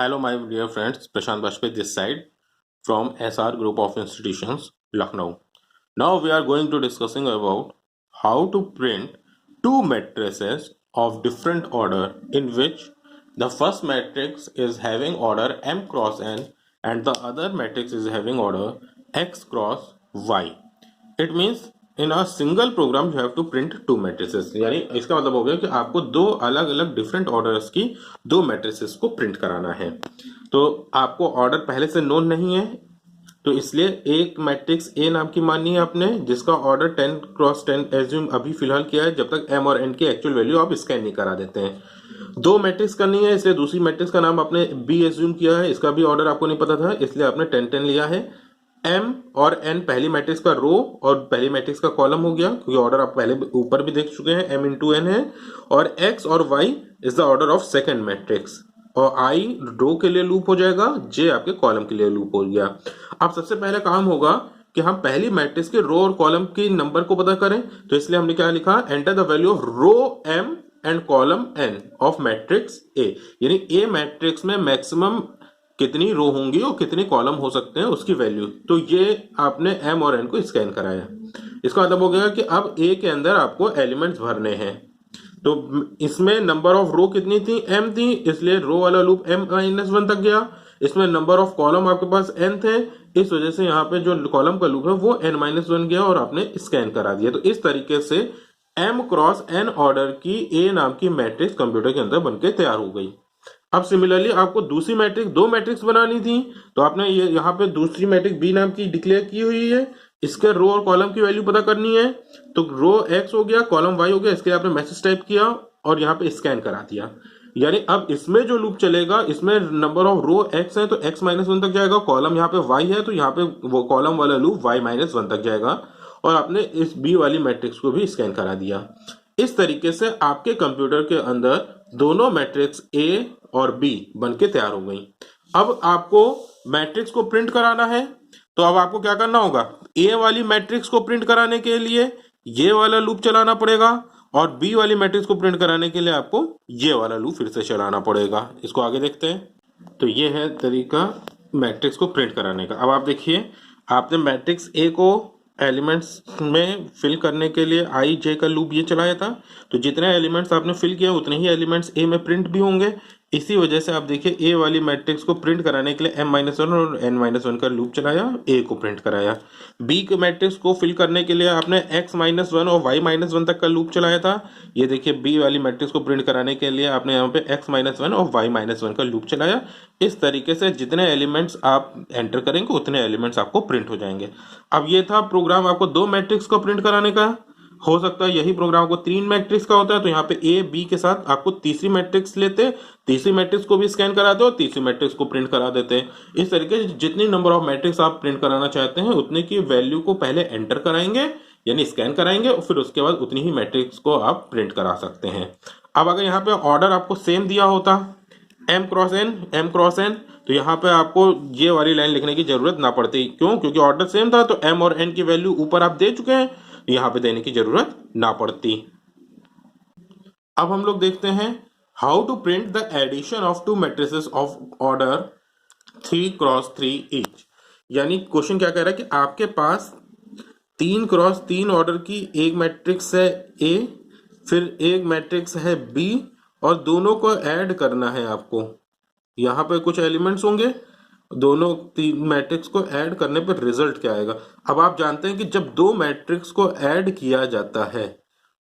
Hello, my dear friends. Prashant Bajpayee this side from SR Group of Institutions, Lucknow. Now we are going to discussing about how to print two matrices of different order in which the first matrix is having order m cross n and the other matrix is having order x cross y. It means in a single program you have to print two matrices, यानी इसका मतलब हो गया कि आपको दो अलग अलग डिफरेंट ऑर्डर्स की दो मैट्रिसेस को प्रिंट कराना है। तो आपको ऑर्डर पहले से नोन नहीं है, तो इसलिए एक मैट्रिक्स ए नाम की मानी है आपने, जिसका ऑर्डर 10 क्रॉस 10 एज्यूम अभी फिलहाल किया है, जब तक एम और एन की एक्चुअल वैल्यू आप स्कैन नहीं करा देते हैं। दो मैट्रिक्स करनी है, इसलिए दूसरी मैट्रिक्स का नाम आपने बी एज्यूम किया है, इसका भी ऑर्डर आपको नहीं पता था, इसलिए आपने 10 10 लिया है। एम और एन पहली मैट्रिक्स का रो और पहली मैट्रिक्स का कॉलम हो गया, क्योंकि ऑर्डर आप पहले ऊपर भी देख चुके हैं, एम इंटू एन है। और एक्स और Y is the order of second matrix, और आई रो के लिए लूप हो जाएगा, जे आपके कॉलम के लिए लूप हो गया। अब सबसे पहले काम होगा कि हम पहली मैट्रिक्स के रो और कॉलम की नंबर को पता करें, तो इसलिए हमने क्या लिखा, enter the value of row M and column N of matrix A, यानी ए मैट्रिक्स में मैक्सिमम कितनी रो होंगी और कितने कॉलम हो सकते हैं उसकी वैल्यू। तो ये आपने एम और एन को स्कैन कराया। इसका मतलब हो गया कि अब ए के अंदर आपको एलिमेंट्स भरने हैं। तो इसमें नंबर ऑफ रो कितनी थी, एम थी, इसलिए रो वाला लूप एम माइनस वन तक गया। इसमें नंबर ऑफ कॉलम आपके पास एन थे, इस वजह से यहाँ पे जो कॉलम का लूप है वो एन माइनस वन गया और आपने स्कैन करा दिया। तो इस तरीके से एम क्रॉस एन ऑर्डर की ए नाम की मैट्रिक्स कंप्यूटर के अंदर बनके तैयार हो गई। अब सिमिलरली आपको दूसरी मैट्रिक्स, दो मैट्रिक्स बनानी थी, तो आपने ये यहाँ पे दूसरी मैट्रिक्स बी नाम की डिक्लेयर की हुई है, इसके रो और कॉलम की वैल्यू पता करनी है। तो रो एक्स हो गया, कॉलम वाई हो गया, इसके लिए आपने मैसेज टाइप किया और यहाँ पे स्कैन करा दिया। यानी अब इसमें जो लूप चलेगा, इसमें नंबर ऑफ रो एक्स है तो एक्स माइनस वन तक जाएगा, कॉलम यहाँ पे वाई है तो यहाँ पे वो कॉलम वाला लूप वाई माइनस वन तक जाएगा, और आपने इस बी वाली मैट्रिक्स को भी स्कैन करा दिया। इस तरीके से आपके कंप्यूटर के अंदर दोनों मैट्रिक्स ए और बी बनके तैयार हो गई। अब आपको मैट्रिक्स को प्रिंट कराना है, तो अब आपको क्या करना होगा, ए वाली मैट्रिक्स को प्रिंट कराने के लिए ये वाला लूप चलाना पड़ेगा, और बी वाली मैट्रिक्स को प्रिंट कराने के लिए आपको ये वाला लूप फिर से चलाना पड़ेगा। इसको आगे देखते हैं। तो ये है तरीका मैट्रिक्स को प्रिंट कराने का। अब आप देखिए, आपने मैट्रिक्स ए को एलिमेंट्स में फिल करने के लिए आई जे का लूप ये चलाया था, तो जितने एलिमेंट्स आपने फिल किया उतने ही एलिमेंट्स ए में प्रिंट भी होंगे। इसी वजह से आप देखिए ए वाली मैट्रिक्स को प्रिंट कराने के लिए एम माइनस वन और एन माइनस वन का लूप चलाया, ए को प्रिंट कराया। बी के मैट्रिक्स को फिल करने के लिए आपने एक्स माइनस वन और वाई माइनस वन तक का लूप चलाया था। ये देखिए बी वाली मैट्रिक्स को प्रिंट कराने के लिए आपने यहाँ पे एक्स माइनस वन और वाई माइनस वन का लूप चलाया। इस तरीके से जितने एलिमेंट्स आप एंटर करेंगे उतने एलिमेंट्स आपको प्रिंट हो जाएंगे। अब ये था प्रोग्राम आपको दो मैट्रिक्स को प्रिंट कराने का। हो सकता है यही प्रोग्राम को तीन मैट्रिक्स का होता है, तो यहाँ पे ए बी के साथ आपको तीसरी मैट्रिक्स लेते, तीसरी मैट्रिक्स को भी स्कैन कराते और तीसरी मैट्रिक्स को प्रिंट करा देते। इस तरीके से जितनी नंबर ऑफ मैट्रिक्स आप प्रिंट कराना चाहते हैं उतने की वैल्यू को पहले एंटर कराएंगे, यानी स्कैन कराएंगे, और फिर उसके बाद उतनी ही मैट्रिक्स को आप प्रिंट करा सकते हैं। अब अगर यहाँ पे ऑर्डर आपको सेम दिया होता, एम क्रॉस एन, तो यहाँ पे आपको ये वाली लाइन लिखने की जरूरत ना पड़ती। क्यों? क्योंकि ऑर्डर सेम था, तो एम और एन की वैल्यू ऊपर आप दे चुके हैं, यहाँ पे देने की जरूरत ना पड़ती। अब हम लोग देखते हैं how to print the addition of two matrices of order 3 cross 3 each. यानी क्वेश्चन क्या कह रहा है कि आपके पास 3 क्रॉस 3 ऑर्डर की एक मैट्रिक्स है ए, फिर एक मैट्रिक्स है बी, और दोनों को ऐड करना है आपको। यहाँ पे कुछ एलिमेंट्स होंगे, दोनों तीन मैट्रिक्स को ऐड करने पर रिजल्ट क्या आएगा। अब आप जानते हैं कि जब दो मैट्रिक्स को ऐड किया जाता है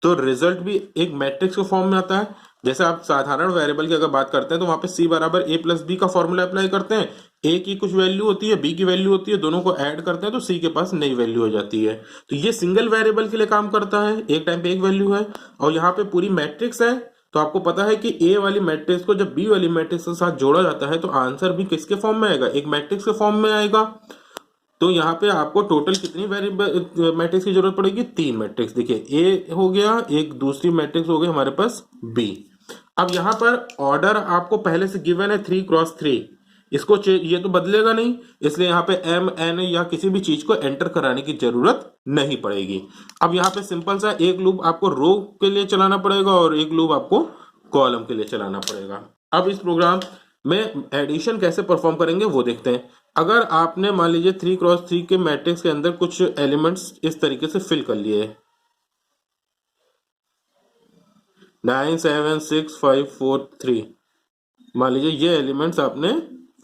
तो रिजल्ट भी एक मैट्रिक्स के फॉर्म में आता है। जैसे आप साधारण वेरिएबल की अगर बात करते हैं तो वहां पे सी बराबर ए प्लस बी का फॉर्मूला अप्लाई करते हैं, ए की कुछ वैल्यू होती है, बी की वैल्यू होती है, दोनों को ऐड करते हैं तो सी के पास नई वैल्यू हो जाती है। तो ये सिंगल वेरिएबल के लिए काम करता है, एक टाइम पे एक वैल्यू है, और यहाँ पे पूरी मैट्रिक्स है। तो आपको पता है कि ए वाली मैट्रिक्स को जब बी वाली मैट्रिक्स के साथ जोड़ा जाता है तो आंसर भी किसके फॉर्म में आएगा, एक मैट्रिक्स के फॉर्म में आएगा। तो यहाँ पे आपको टोटल कितनी वेरिएबल मैट्रिक्स की जरूरत पड़ेगी, 3 मैट्रिक्स। देखिए ए हो गया, एक दूसरी मैट्रिक्स हो गई हमारे पास बी। अब यहाँ पर ऑर्डर आपको पहले से गिवन है 3 क्रॉस 3, इसको ये तो बदलेगा नहीं, इसलिए यहाँ पे एम एन या किसी भी चीज को एंटर कराने की जरूरत नहीं पड़ेगी। अब यहाँ पे सिंपल सा एक लूप आपको रो के लिए चलाना पड़ेगा और एक लूप आपको कॉलम के लिए चलाना पड़ेगा। अब इस प्रोग्राम में एडिशन कैसे परफॉर्म करेंगे वो देखते हैं। अगर आपने मान लीजिए 3x3 के मैट्रिक्स के अंदर कुछ एलिमेंट्स इस तरीके से फिल कर लिए, 9 7 6 5 4 3, मान लीजिए ये एलिमेंट्स आपने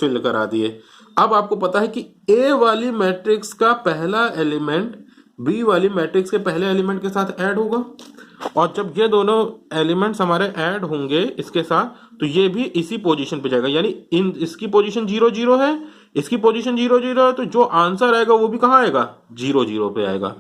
फिल करा दिए। अब आपको पता है कि ए वाली मैट्रिक्स का पहला एलिमेंट बी वाली मैट्रिक्स के पहले एलिमेंट के साथ ऐड होगा, और जब ये दोनों एलिमेंट्स हमारे ऐड होंगे इसके साथ, तो ये भी इसी पोजीशन पे जाएगा, यानी इन इसकी पोजीशन 0 0 है, इसकी पोजीशन 0 0 है, तो जो आंसर आएगा वो भी कहाँ आएगा, 0 0 पे आएगा।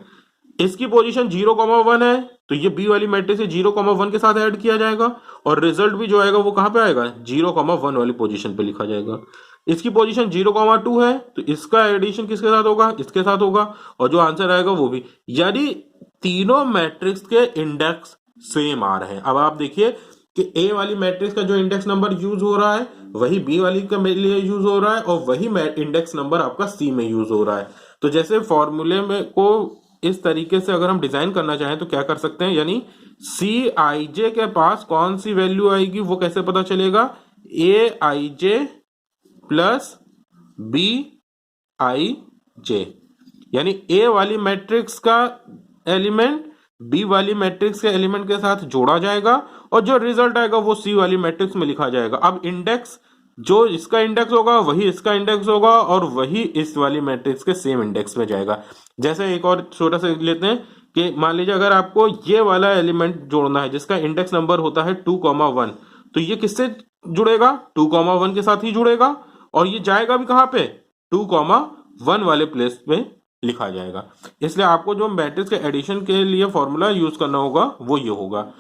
इसकी पोजीशन 0,1 है, तो ये बी वाली मैट्रिक्स से 0,1 के साथ ऐड किया जाएगा, और रिजल्ट भी जो आएगा वो कहाँ पे आएगा, 0,1 वाली पोजीशन पे लिखा जाएगा। इसकी पोजीशन 0,2 है, तो इसका एडिशन किसके साथ होगा, इसके साथ होगा, और जो आंसर आएगा वो भी। यानी तीनों मैट्रिक्स के इंडेक्स सेम आ रहे हैं। अब आप देखिए कि ए वाली मैट्रिक्स का जो इंडेक्स नंबर यूज हो रहा है वही बी वाली का लिए यूज हो रहा है, और वही इंडेक्स नंबर आपका सी में यूज हो रहा है। तो जैसे फॉर्मूले में को इस तरीके से अगर हम डिजाइन करना चाहें तो क्या कर सकते हैं, यानी सी आई जे के पास कौन सी वैल्यू आएगी वो कैसे पता चलेगा, ए आई जे प्लस बी आई जे, यानी ए वाली मैट्रिक्स का एलिमेंट बी वाली मैट्रिक्स के एलिमेंट के साथ जोड़ा जाएगा, और जो रिजल्ट आएगा वो सी वाली मैट्रिक्स में लिखा जाएगा। अब इंडेक्स जो इसका इंडेक्स होगा वही इसका इंडेक्स होगा, और वही इस वाली मैट्रिक्स के सेम इंडेक्स में जाएगा। जैसे एक और छोटा सा लेते हैं कि मान लीजिए अगर आपको ये वाला एलिमेंट जोड़ना है जिसका इंडेक्स नंबर होता है 2,1, तो ये किससे जुड़ेगा, 2,1 के साथ ही जुड़ेगा, और ये जाएगा भी कहाँ पे, 2,1 वाले प्लेस पे लिखा जाएगा। इसलिए आपको जो मैट्रिक्स के एडिशन के लिए फॉर्मूला यूज करना होगा वो ये होगा।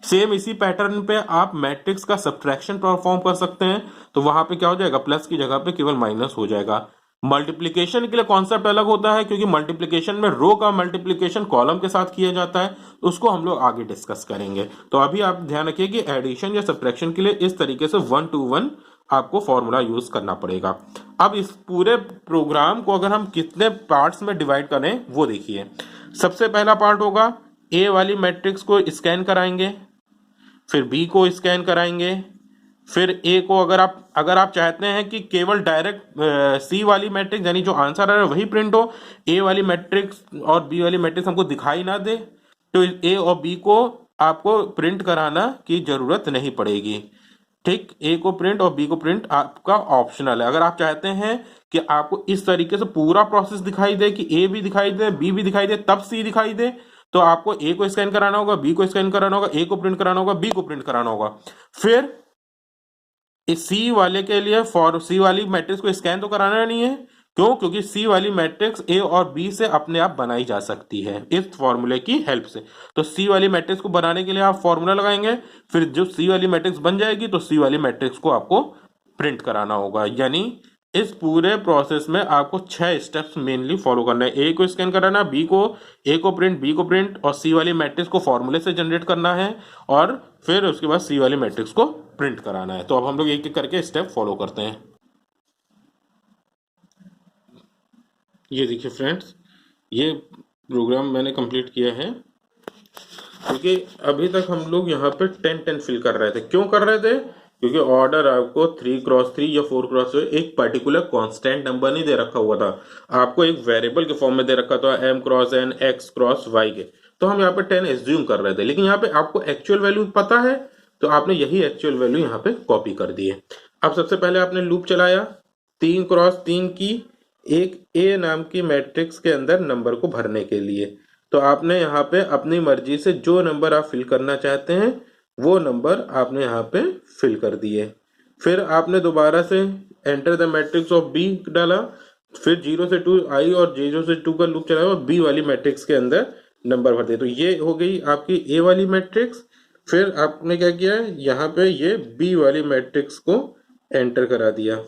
सेम इसी पैटर्न पे आप मैट्रिक्स का सब्ट्रैक्शन परफॉर्म कर सकते हैं, तो वहां पे क्या हो जाएगा, प्लस की जगह पे केवल माइनस हो जाएगा। मल्टीप्लीकेशन के लिए कॉन्सेप्ट अलग होता है, क्योंकि मल्टीप्लीकेशन में रो का मल्टीप्लीकेशन कॉलम के साथ किया जाता है, तो उसको हम लोग आगे डिस्कस करेंगे। तो अभी आप ध्यान रखिए कि एडिशन या सब्ट्रैक्शन के लिए इस तरीके से 1 to 1 आपको फॉर्मूला यूज करना पड़ेगा। अब इस पूरे प्रोग्राम को अगर हम कितने पार्ट्स में डिवाइड करें वो देखिए। सबसे पहला पार्ट होगा ए वाली मैट्रिक्स को स्कैन कराएंगे, फिर बी को स्कैन कराएंगे, फिर ए को अगर आप चाहते हैं कि केवल डायरेक्ट सी वाली मैट्रिक्स यानी जो आंसर आ रहा है वही प्रिंट हो, ए वाली मैट्रिक्स और बी वाली मैट्रिक्स हमको दिखाई ना दे, तो ए और बी को आपको प्रिंट कराना की जरूरत नहीं पड़ेगी। ठीक, ए को प्रिंट और बी को प्रिंट आपका ऑप्शनल है। अगर आप चाहते हैं कि आपको इस तरीके से पूरा प्रोसेस दिखाई दे कि ए भी दिखाई दे बी भी दिखाई दे तब सी दिखाई दे, तो आपको ए को स्कैन कराना होगा, बी को स्कैन कराना होगा, ए को प्रिंट कराना होगा, बी को प्रिंट कराना होगा। फिर इस सी वाले के लिए फॉर सी वाली मैट्रिक्स को स्कैन तो कराना नहीं है, क्यों, क्योंकि सी वाली मैट्रिक्स ए और बी से अपने आप बनाई जा सकती है इस फॉर्मूले की हेल्प से। तो सी वाली मैट्रिक्स को बनाने के लिए आप फॉर्मूला लगाएंगे, फिर जो सी वाली मैट्रिक्स बन जाएगी तो सी वाली मैट्रिक्स को आपको प्रिंट कराना होगा। यानी इस पूरे प्रोसेस में आपको 6 स्टेप्स मेनली फॉलो करना है। ए को स्कैन कराना, ए को प्रिंट, बी को प्रिंट, और सी वाली मैट्रिक्स को फॉर्मूले से जनरेट करना है, और फिर उसके बाद सी वाली मैट्रिक्स को प्रिंट कराना है। तो अब हम लोग एक एक करके स्टेप फॉलो करते हैं। ये देखिए फ्रेंड्स, ये प्रोग्राम मैंने कंप्लीट किया है, क्योंकि अभी तक हम लोग यहाँ पे 10-10 फिल कर रहे थे। क्यों कर रहे थे, क्योंकि ऑर्डर आपको 3x3 या 4x3 एक पर्टिकुलर कांस्टेंट नंबर नहीं दे रखा हुआ था, आपको एक वेरिएबल के फॉर्म में दे रखा था m×n x×y के। तो हम यहाँ पे 10 एज्यूम कर रहे थे, लेकिन यहाँ पे आपको एक्चुअल वैल्यू पता है, तो आपने यही एक्चुअल वैल्यू यहाँ पे कॉपी कर दी है। अब सबसे पहले आपने लूप चलाया 3x3 की एक ए नाम की मैट्रिक्स के अंदर नंबर को भरने के लिए। तो आपने यहाँ पे अपनी मर्जी से जो नंबर आप फिल करना चाहते हैं वो नंबर आपने यहाँ पे फिल कर दिए। फिर आपने दोबारा से enter the matrix of B डाला, फिर 0 से 2 आई और 0 से 2 का लूप चलाया और बी वाली मैट्रिक्स के अंदर नंबर भर दिए। तो ये हो गई आपकी ए वाली मैट्रिक्स। फिर आपने क्या किया, यहाँ पे ये बी वाली मैट्रिक्स को एंटर करा दिया,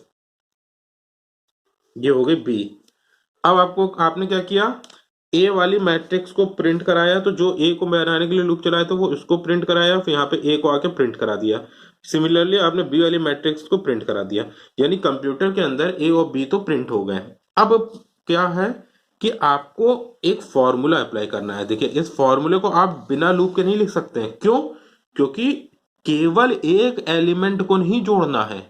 ये हो गई बी। अब आपने क्या किया, ए वाली मैट्रिक्स को प्रिंट कराया, तो जो ए को बनाने के लिए लूप चलाया तो वो उसको प्रिंट कराया, फिर यहाँ पे ए को आके प्रिंट करा दिया। सिमिलरली आपने बी वाली मैट्रिक्स को प्रिंट करा दिया, यानी कंप्यूटर के अंदर ए और बी तो प्रिंट हो गए। अब क्या है कि आपको एक फॉर्मूला अप्लाई करना है। देखिए, इस फॉर्मूले को आप बिना लूप के नहीं लिख सकते हैं। क्यों, क्योंकि केवल एक एलिमेंट को नहीं जोड़ना है,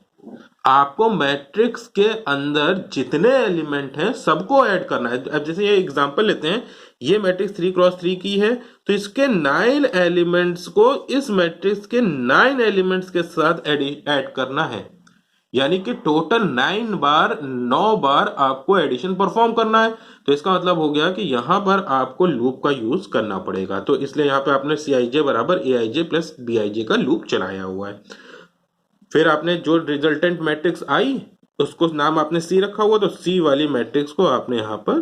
आपको मैट्रिक्स के अंदर जितने एलिमेंट हैं सबको ऐड करना है। अब जैसे ये एग्जांपल लेते हैं, ये मैट्रिक्स 3x3 की है, तो इसके 9 एलिमेंट्स को इस मैट्रिक्स के 9 एलिमेंट्स के साथ ऐड करना है। यानी कि टोटल 9 बार आपको एडिशन परफॉर्म करना है। तो इसका मतलब हो गया कि यहां पर आपको लूप का यूज करना पड़ेगा। तो इसलिए यहां पे आपने Cij बराबर Aij प्लस Bij का लूप चलाया हुआ है। फिर आपने जो रिजल्टेंट मैट्रिक्स आई उसको नाम आपने सी रखा हुआ, तो सी वाली मैट्रिक्स को आपने यहाँ पर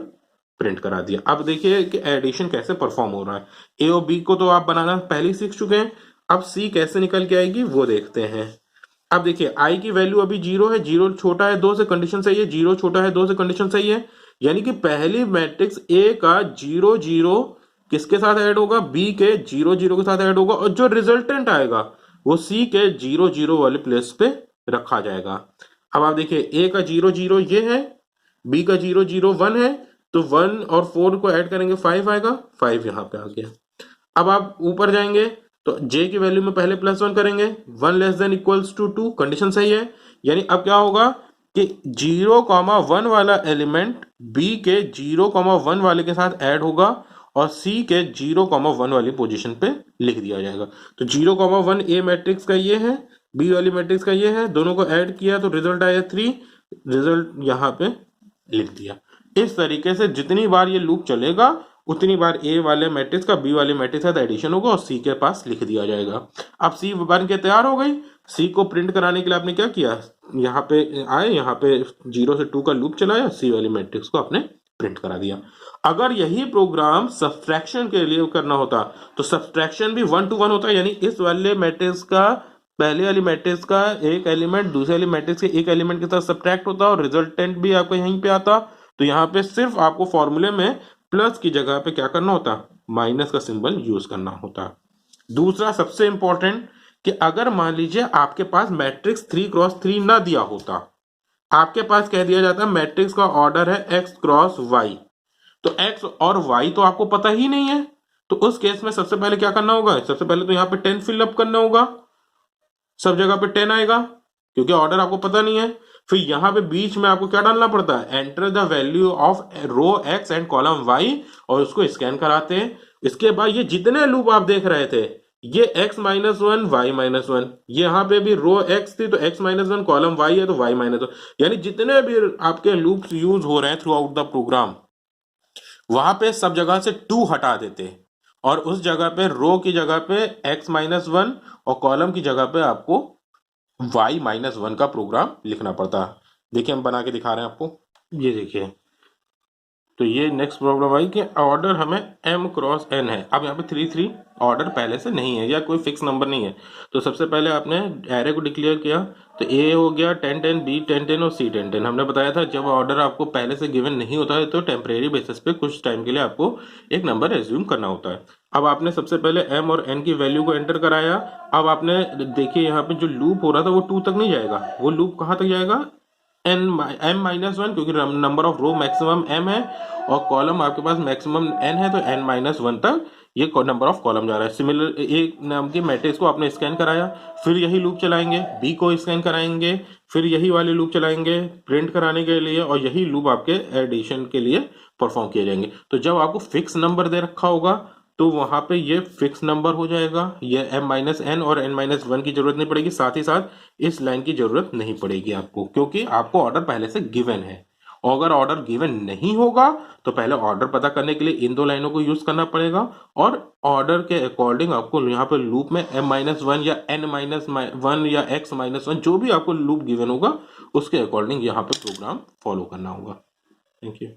प्रिंट करा दिया। अब देखिए कि एडिशन कैसे परफॉर्म हो रहा है। ए और बी को तो आप बनाना पहले ही सीख चुके हैं, अब सी कैसे निकल के आएगी वो देखते हैं। अब देखिए आई की वैल्यू अभी 0 है, 0 छोटा है 2 से कंडीशन सही है, 0 छोटा है 2 से कंडीशन सही है। यानी कि पहली मैट्रिक्स ए का 0 0 किसके साथ ऐड होगा, बी के 0 0 के साथ ऐड होगा, और जो रिजल्टेंट आएगा वो सी के 0 0 वाले प्लेस पे रखा जाएगा। अब आप देखिए ए का 0 0 ये है, बी का 0 0 1 है, तो 1 और 4 को ऐड करेंगे 5 आएगा, 5 यहाँ पे आ गया। अब आप ऊपर जाएंगे तो जे की वैल्यू में पहले +1 करेंगे, 1 less than equals to 2, condition सही है। यानी अब क्या होगा कि 0,1 वाला एलिमेंट बी के 0,1 वाले के साथ ऐड होगा और सी के 0,1 वाली पोजीशन पे लिख दिया जाएगा। तो 0,1 ए मैट्रिक्स का ये है, बी वाली मैट्रिक्स का ये है, दोनों को ऐड किया तो रिजल्ट आया 3, रिजल्ट यहाँ पे लिख दिया। इस तरीके से जितनी बार ये लूप चलेगा उतनी बार ए वाले मैट्रिक्स का बी वाले मैट्रिक्स का एडिशन होगा और सी के पास लिख दिया जाएगा। अब सी बन के तैयार हो गई। सी को प्रिंट कराने के लिए आपने क्या किया, यहाँ पे आए, यहाँ पे 0 से 2 का लूप चलाया, सी वाली मैट्रिक्स को आपने प्रिंट करा दिया। अगर यही प्रोग्राम सब्सट्रैक्शन के लिए करना होता तो सब्सट्रैक्शन भी 1 to 1 होता, यानी इस वाले मैट्रिक्स का पहले वाली मैट्रिक्स का एक एलिमेंट दूसरे वाली मैट्रिक्स के एक एलिमेंट के साथ सब्ट्रैक्ट होता और रिजल्टेंट भी आपको यहीं पे आता। तो यहाँ पे सिर्फ आपको फॉर्मूले में प्लस की जगह पे क्या करना होता, माइनस का सिंबल यूज करना होता। दूसरा सबसे इंपॉर्टेंट कि अगर मान लीजिए आपके पास मैट्रिक्स 3x3 ना दिया होता, आपके पास कह दिया जाता मैट्रिक्स का ऑर्डर है x क्रॉस y, तो x और y तो आपको पता ही नहीं है। तो उस केस में सबसे पहले क्या करना होगा, सबसे पहले तो यहाँ पे 10 फिलअप करना होगा, सब जगह पे 10 आएगा क्योंकि ऑर्डर आपको पता नहीं है। फिर यहाँ पे बीच में आपको क्या डालना पड़ता है, enter the value of row x and column y, और उसको स्कैन कराते हैं। इसके बाद ये जितने लूप आप देख रहे थे, ये x-1 y-1, यहाँ पे भी रो x थी तो x-1, कॉलम y है तो y-1, यानी जितने भी आपके लूप्स यूज हो रहे हैं थ्रू आउट द प्रोग्राम, वहां पे सब जगह से 2 हटा देते और उस जगह पे रो की जगह पे x-1 और कॉलम की जगह पे आपको y-1 का प्रोग्राम लिखना पड़ता है। देखिए हम बना के दिखा रहे हैं आपको, ये देखिए। तो ये नेक्स्ट प्रॉब्लम आई कि ऑर्डर हमें m क्रॉस n है। अब यहाँ पे 3 3 ऑर्डर पहले से नहीं है या कोई फिक्स नंबर नहीं है। तो सबसे पहले आपने एरे को डिक्लेयर किया, तो a हो गया 10 10, b 10 10 और c 10 10। हमने बताया था जब ऑर्डर आपको पहले से गिवन नहीं होता है तो टेम्परेरी बेसिस पे कुछ टाइम के लिए आपको एक नंबर एज्यूम करना होता है। अब आपने सबसे पहले m और n की वैल्यू को एंटर कराया। अब आपने देखिए यहाँ पे जो लूप हो रहा था वो 2 तक नहीं जाएगा, वो लूप कहाँ तक जाएगा, m-1, क्योंकि number of row maximum m है और कॉलम आपके पास मैक्सिमम n है, तो n-1 तक ये नंबर ऑफ कॉलम जा रहा है। सिमिलर एक नाम की मैट्रिक्स को आपने स्कैन कराया, फिर यही लूप चलाएंगे, b को स्कैन कराएंगे, फिर यही वाले लूप चलाएंगे प्रिंट कराने के लिए, और यही लूप आपके एडिशन के लिए परफॉर्म किए जाएंगे। तो जब आपको फिक्स नंबर दे रखा होगा तो वहां पे ये फिक्स नंबर हो जाएगा, ये m-n और n-1 की जरूरत नहीं पड़ेगी, साथ ही साथ इस लाइन की जरूरत नहीं पड़ेगी आपको, क्योंकि आपको ऑर्डर पहले से गिवन है। और अगर ऑर्डर गिवन नहीं होगा तो पहले ऑर्डर पता करने के लिए इन 2 लाइनों को यूज करना पड़ेगा, और ऑर्डर के अकॉर्डिंग आपको यहाँ पे लूप में m-1 या n-1 या x-1 जो भी आपको लूप गिवन होगा उसके अकॉर्डिंग यहाँ पे प्रोग्राम फॉलो करना होगा। Thank you.